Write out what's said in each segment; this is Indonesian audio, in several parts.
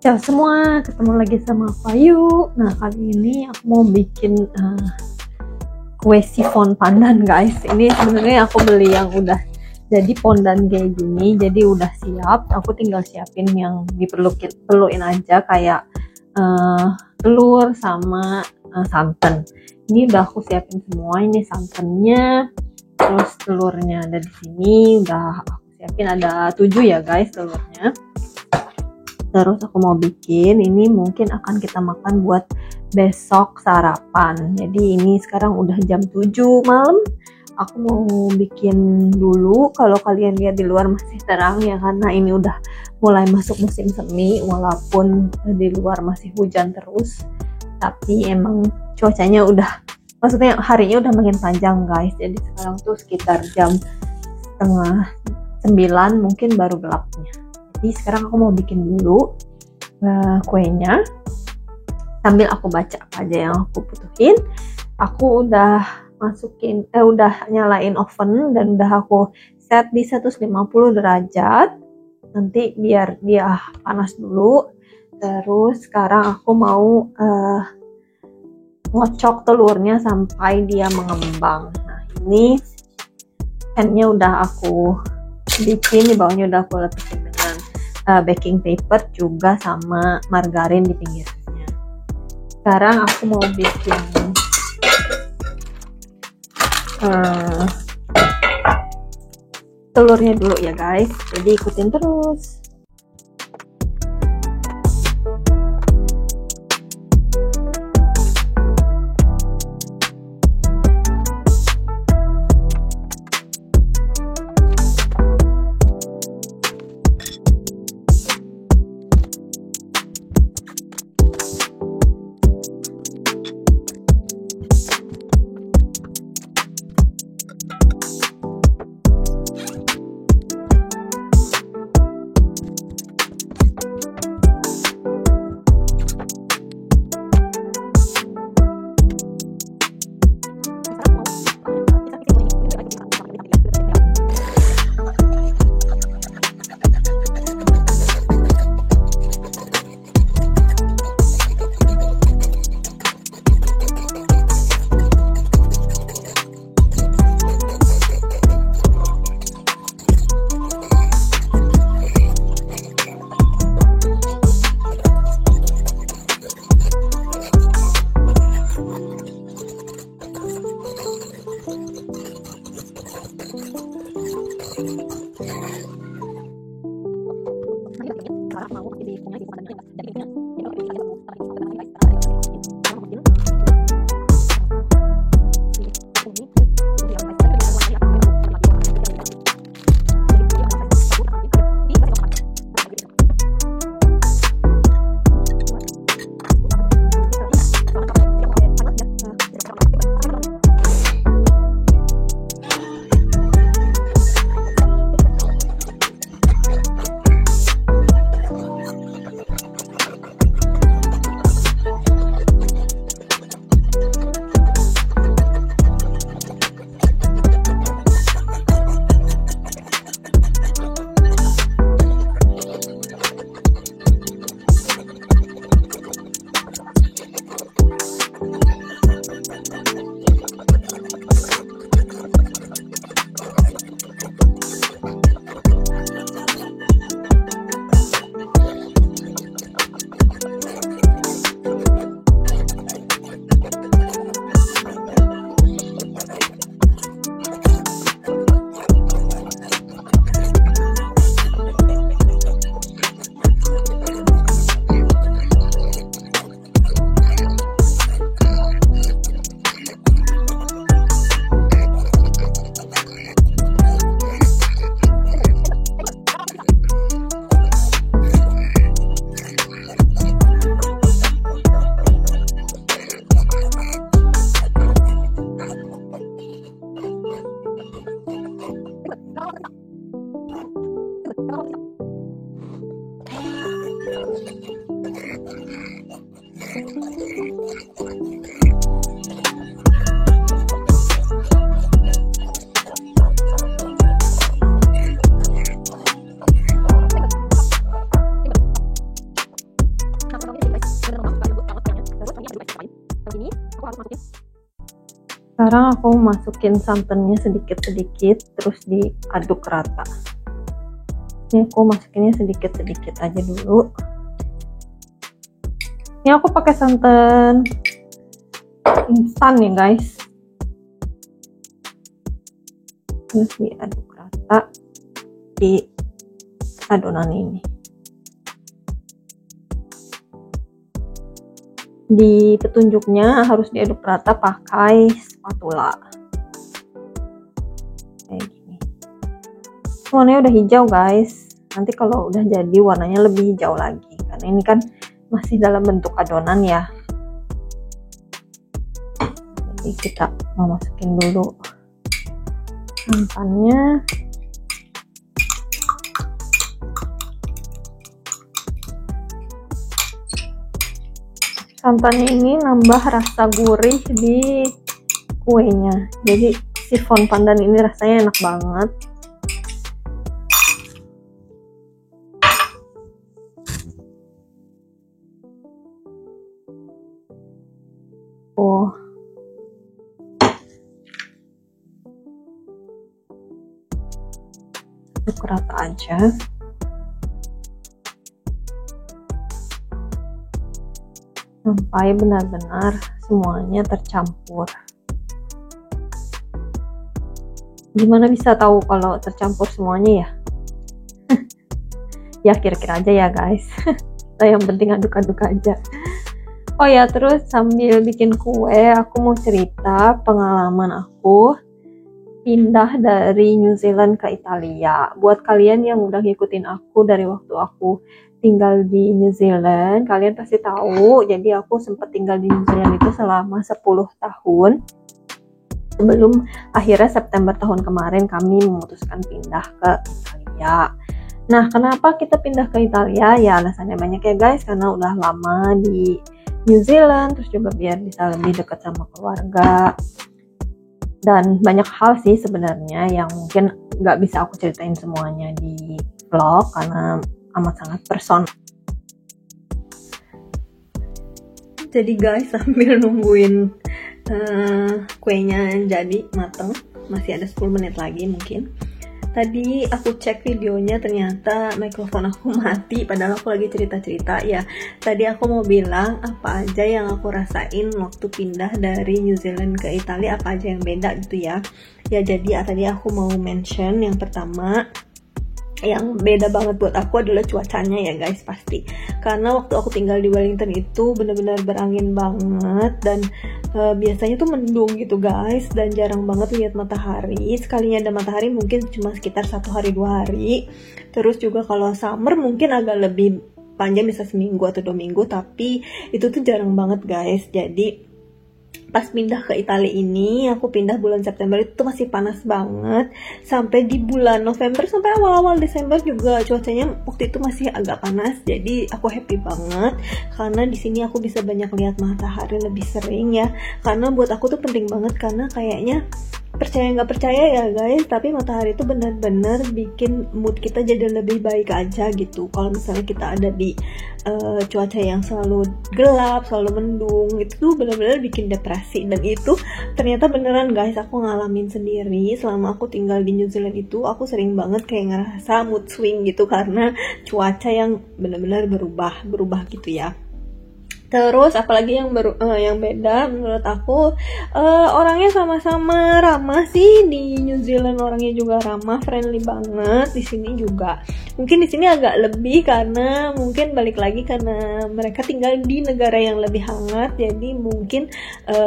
Ciao semua, ketemu lagi sama Fayu. Nah, kali ini aku mau bikin kue sifon pandan, guys. Ini sebenarnya aku beli yang udah jadi pondan kayak gini, jadi udah siap. Aku tinggal siapin yang diperluin aja, kayak telur sama santan. Ini udah aku siapin semua. Ini santannya, terus telurnya ada di sini. Udah aku siapin, ada 7 ya guys telurnya. Terus aku mau bikin, ini mungkin akan kita makan buat besok sarapan. Jadi ini sekarang udah jam 7 malam. Aku mau bikin dulu. Kalau kalian lihat di luar masih terang ya, karena ini udah mulai masuk musim semi. Walaupun di luar masih hujan terus, tapi emang cuacanya udah, maksudnya harinya udah makin panjang guys. Jadi sekarang tuh sekitar jam setengah 9 mungkin baru gelapnya. Jadi sekarang aku mau bikin dulu kuenya sambil aku baca apa aja yang aku butuhin. Aku udah udah nyalain oven dan udah aku set di 150 derajat. Nanti biar dia panas dulu. Terus sekarang aku mau ngocok telurnya sampai dia mengembang. Nah, ini pan-nya udah aku bikin, di bawahnya udah aku letakkan dengan baking paper juga sama margarin di pinggirnya. Sekarang aku mau bikin telurnya dulu ya guys, jadi ikutin terus. Sekarang aku masukin santannya sedikit-sedikit, terus diaduk rata. Ini aku masukinnya sedikit-sedikit aja dulu. Ini aku pakai santan instan ya guys. Terus diaduk rata di adonan ini. Di petunjuknya harus diaduk rata pakai spatula kayak gini. Warnanya udah hijau guys, nanti kalau udah jadi warnanya lebih hijau lagi karena ini kan masih dalam bentuk adonan ya. Jadi kita mau masukin dulu santannya. Santannya ini nambah rasa gurih di kuenya, jadi chiffon pandan ini rasanya enak banget. Aduk rata aja. Sampai benar-benar semuanya tercampur. Gimana bisa tahu kalau tercampur semuanya ya? Ya kira-kira aja ya guys. Yang penting aduk-aduk aja. Oh ya, terus sambil bikin kue, aku mau cerita pengalaman aku pindah dari New Zealand ke Italia. Buat kalian yang udah ngikutin aku dari waktu aku tinggal di New Zealand, kalian pasti tahu, jadi aku sempat tinggal di New Zealand itu selama 10 tahun sebelum akhirnya September tahun kemarin kami memutuskan pindah ke Italia. Nah, kenapa kita pindah ke Italia? Ya alasannya banyak ya guys, karena udah lama di New Zealand, terus juga biar bisa lebih dekat sama keluarga, dan banyak hal sih sebenarnya yang mungkin nggak bisa aku ceritain semuanya di vlog karena amat sangat personal. Jadi guys, sambil nungguin kuenya jadi mateng, masih ada 10 menit lagi mungkin. Tadi aku cek videonya, ternyata mikrofon aku mati padahal aku lagi cerita-cerita ya. Tadi aku mau bilang apa aja yang aku rasain waktu pindah dari New Zealand ke Italia, apa aja yang beda gitu ya. Ya jadi tadi aku mau mention yang pertama, yang beda banget buat aku adalah cuacanya ya guys, pasti. Karena waktu aku tinggal di Wellington itu benar-benar berangin banget dan biasanya tuh mendung gitu guys, dan jarang banget lihat matahari. Sekalinya ada matahari mungkin cuma sekitar 1 hari 2 hari. Terus juga kalau summer mungkin agak lebih panjang, bisa seminggu atau 2 minggu, tapi itu tuh jarang banget guys. Jadi pas pindah ke Italia ini, aku pindah bulan September itu masih panas banget. Sampai di bulan November sampai awal-awal Desember juga cuacanya waktu itu masih agak panas. Jadi aku happy banget karena di sini aku bisa banyak lihat matahari lebih sering ya. Karena buat aku tuh penting banget, karena kayaknya percaya nggak percaya ya guys, tapi matahari itu benar-benar bikin mood kita jadi lebih baik aja gitu. Kalau misalnya kita ada di cuaca yang selalu gelap, selalu mendung, itu tuh benar-benar bikin depresi. Dan itu ternyata beneran guys, aku ngalamin sendiri selama aku tinggal di New Zealand itu. Aku sering banget kayak ngerasa mood swing gitu karena cuaca yang benar-benar berubah gitu ya. Terus apalagi yang beda menurut aku, orangnya sama-sama ramah sih. Di New Zealand orangnya juga ramah, friendly banget. Di sini juga mungkin di sini agak lebih karena mungkin balik lagi karena mereka tinggal di negara yang lebih hangat, jadi mungkin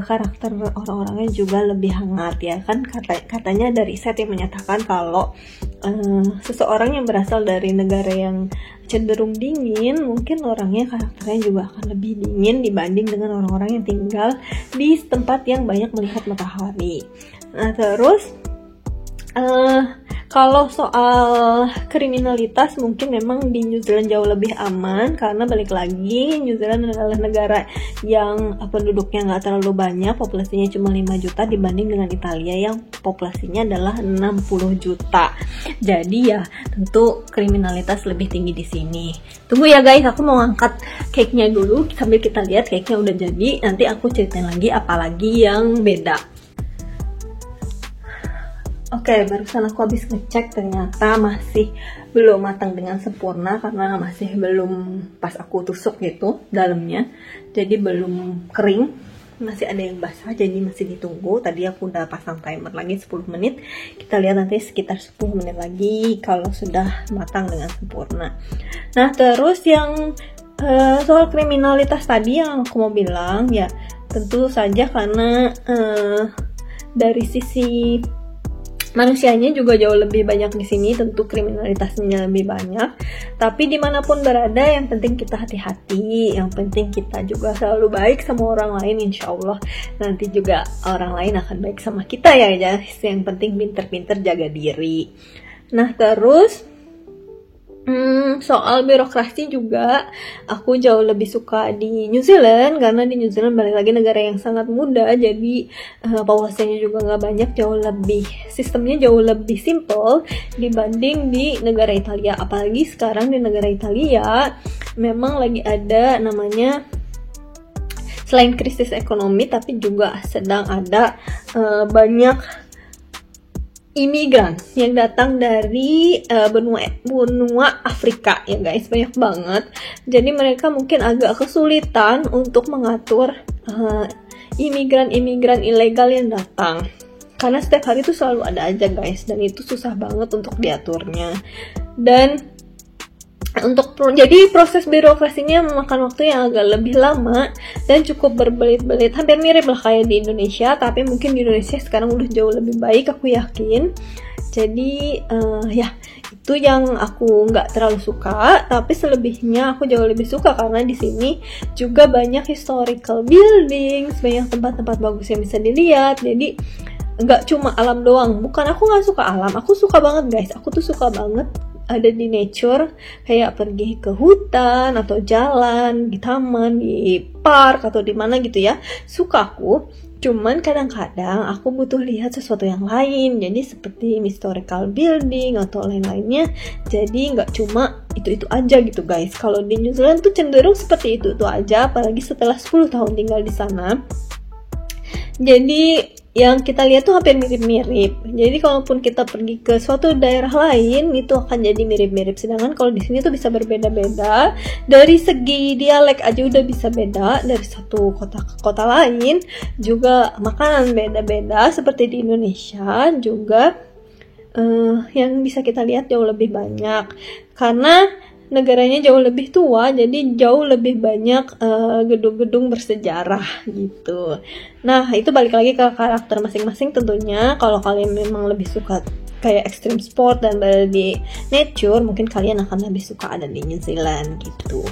karakter orang-orangnya juga lebih hangat ya kan. Katanya dari riset yang menyatakan kalau seseorang yang berasal dari negara yang cenderung dingin, mungkin orangnya karakternya juga akan lebih dingin dibanding dengan orang-orang yang tinggal di tempat yang banyak melihat matahari. Nah terus kalau soal kriminalitas mungkin memang di New Zealand jauh lebih aman, karena balik lagi New Zealand adalah negara yang penduduknya nggak terlalu banyak, populasinya cuma 5 juta dibanding dengan Italia yang populasinya adalah 60 juta. Jadi ya tentu kriminalitas lebih tinggi di sini. Tunggu ya guys, aku mau angkat cake-nya dulu sambil kita lihat cake-nya udah jadi, nanti aku ceritain lagi apalagi yang beda. Oke, barusan aku habis ngecek, ternyata masih belum matang dengan sempurna karena masih belum pas aku tusuk gitu dalamnya. Jadi belum kering, masih ada yang basah, jadi masih ditunggu. Tadi aku udah pasang timer lagi 10 menit. Kita lihat nanti sekitar 10 menit lagi kalau sudah matang dengan sempurna. Nah, terus yang soal kriminalitas tadi yang aku mau bilang, ya tentu saja karena dari sisi manusianya juga jauh lebih banyak di sini, tentu kriminalitasnya lebih banyak. Tapi dimanapun berada, yang penting kita hati-hati, yang penting kita juga selalu baik sama orang lain. Insya Allah nanti juga orang lain akan baik sama kita ya guys. Yang penting pinter-pinter jaga diri. Nah terus soal birokrasi juga aku jauh lebih suka di New Zealand, karena di New Zealand balik lagi negara yang sangat muda, jadi populasinya juga nggak banyak, sistemnya jauh lebih simple dibanding di negara Italia. Apalagi sekarang di negara Italia memang lagi ada namanya, selain krisis ekonomi tapi juga sedang ada banyak imigran yang datang dari benua Afrika ya guys, banyak banget. Jadi mereka mungkin agak kesulitan untuk mengatur imigran ilegal yang datang, karena setiap hari itu selalu ada aja guys, dan itu susah banget untuk diaturnya. Dan jadi proses birokrasinya memakan waktu yang agak lebih lama dan cukup berbelit-belit, hampir mirip lah kayak di Indonesia, tapi mungkin di Indonesia sekarang udah jauh lebih baik, aku yakin. Jadi ya itu yang aku nggak terlalu suka, tapi selebihnya aku jauh lebih suka karena di sini juga banyak historical buildings, banyak tempat-tempat bagus yang bisa dilihat. Jadi nggak cuma alam doang. Bukan aku nggak suka alam, aku suka banget guys, aku tuh suka banget ada di nature, kayak pergi ke hutan atau jalan di taman, di park atau di mana gitu ya, suka aku. Cuman kadang-kadang aku butuh lihat sesuatu yang lain, jadi seperti historical building atau lain-lainnya. Jadi nggak cuma itu aja gitu guys. Kalau di New Zealand tuh cenderung seperti itu aja, apalagi setelah 10 tahun tinggal di sana. Jadi yang kita lihat tuh hampir mirip-mirip. Jadi kalaupun kita pergi ke suatu daerah lain, itu akan jadi mirip-mirip. Sedangkan kalau di sini tuh bisa berbeda-beda. Dari segi dialek aja udah bisa beda dari satu kota ke kota lain. Juga makanan beda-beda seperti di Indonesia. Juga yang bisa kita lihat jauh lebih banyak. Karena negaranya jauh lebih tua, jadi jauh lebih banyak gedung-gedung bersejarah gitu. Nah itu balik lagi ke karakter masing-masing tentunya. Kalau kalian memang lebih suka kayak extreme sport dan berada di nature, mungkin kalian akan lebih suka ada di New Zealand gitu.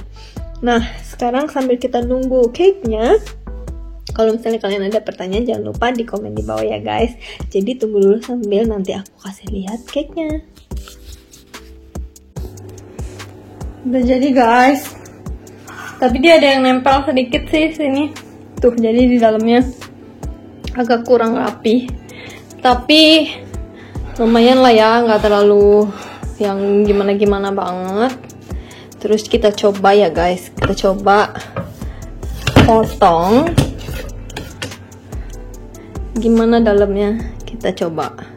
Nah sekarang sambil kita nunggu cake-nya, kalau misalnya kalian ada pertanyaan jangan lupa di komen di bawah ya guys. Jadi tunggu dulu sambil nanti aku kasih lihat cake-nya. Udah jadi guys, tapi dia ada yang nempel sedikit sih sini tuh, jadi di dalamnya agak kurang rapi, tapi lumayan lah ya, nggak terlalu yang gimana-gimana banget. Terus kita coba ya guys, kita coba potong gimana dalamnya, kita coba.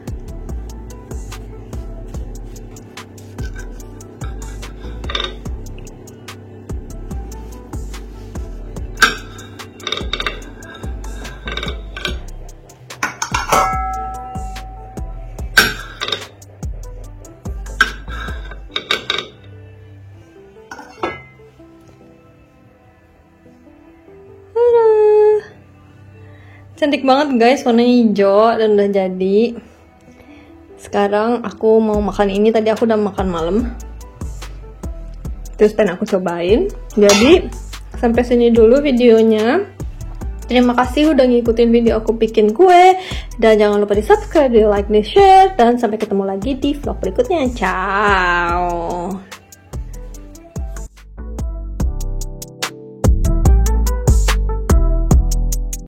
Cantik banget guys, warnanya hijau dan udah jadi. Sekarang aku mau makan ini, tadi aku udah makan malam. Terus pengen aku cobain. Jadi sampai sini dulu videonya. Terima kasih udah ngikutin video aku bikin kue. Dan jangan lupa di subscribe, di like, di share. Dan sampai ketemu lagi di vlog berikutnya. Ciao.